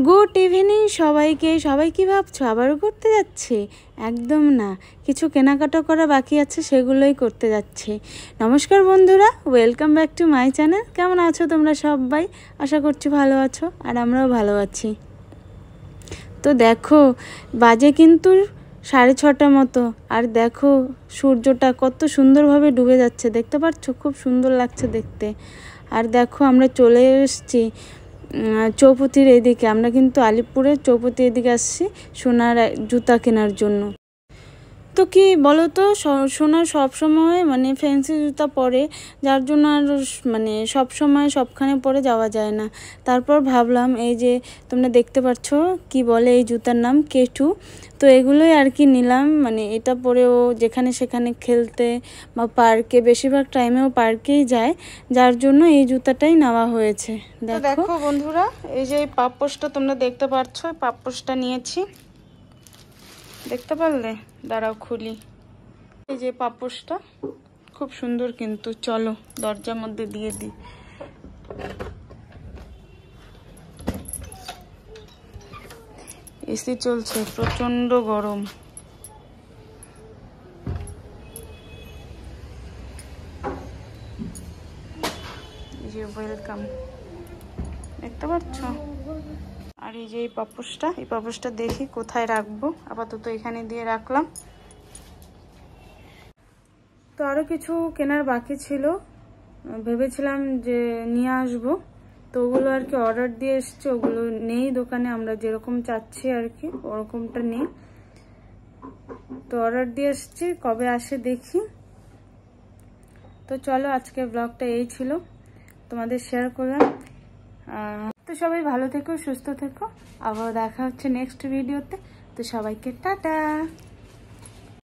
Good evening সবাইকে। সবাই কি ভাবছো আবারও ঘুরতে যাচ্ছে? একদম না, কিছু কেনাকাটা করা বাকি আছে, সেগুলোই করতে যাচ্ছে। নমস্কার বন্ধুরা, welcome back to my channel. কেমন আছো তোমরা সবাই? আশা করছি ভালো আছো, আর আমরাও ভালো আছি। তো দেখো, বাজে কিন্তু 6:30 মতো, আর দেখো সূর্যটা কত সুন্দরভাবে ডুবে যাচ্ছে, দেখতে পাচ্ছ? খুব সুন্দর লাগছে দেখতে। আর দেখো আমরা চলে এসেছি চৌপতির এদিকে। আমরা কিন্তু আলিপুরের চৌপতি এদিকে আসছি সোনার জুতা কেনার জন্য। তো কি বলো তো, সোনা সবসময় মানে ফ্যান্সি জুতা পরে, যার জন্য আর মানে সবসময় সবখানে পরে যাওয়া যায় না। তারপর ভাবলাম, এই যে তোমরা দেখতে পাচ্ছ কি বলে এই জুতার নাম, K2। তো এগুলোই আর কি নিলাম, মানে এটা পরেও যেখানে সেখানে খেলতে বা পার্কে, বেশিরভাগ টাইমেও পার্কেই যায়, যার জন্য এই জুতাটাই নেওয়া হয়েছে। দেখো বন্ধুরা, এই যে এই পাপোশটা তোমরা দেখতে পাচ্ছ, পাপোশটা নিয়েছি, দেখতে পারলে? দাঁড়াও খুলি। এই যে পাপোশটা খুব সুন্দর কিন্তু, চলো দরজার মধ্যে দিয়ে দিই। এসি চলছে, প্রচন্ড গরম। এই যে ওয়েলকাম, দেখতে পাচ্ছ? আর এই যে এই পাপোশটা দেখি কোথায় রাখবো, আপাতত এখানে দিয়ে রাখলাম। তো আরও কিছু কেনার বাকি ছিল, ভেবেছিলাম যে নিয়ে আসবো, তো ওগুলো আর কি অর্ডার দিয়ে এসছে, ওগুলো নেই দোকানে, আমরা যেরকম চাচ্ছি আর কি ওরকমটা নেই। তো অর্ডার দিয়ে এসছি, কবে আসে দেখি। তো চলো, আজকের ব্লগটা এই ছিল, তোমাদের শেয়ার করলাম। তো সবাই ভালো থেকো, সুস্থ থেকো, আবার দেখা হচ্ছে নেক্সট ভিডিওতে। তো সবাইকে টাটা।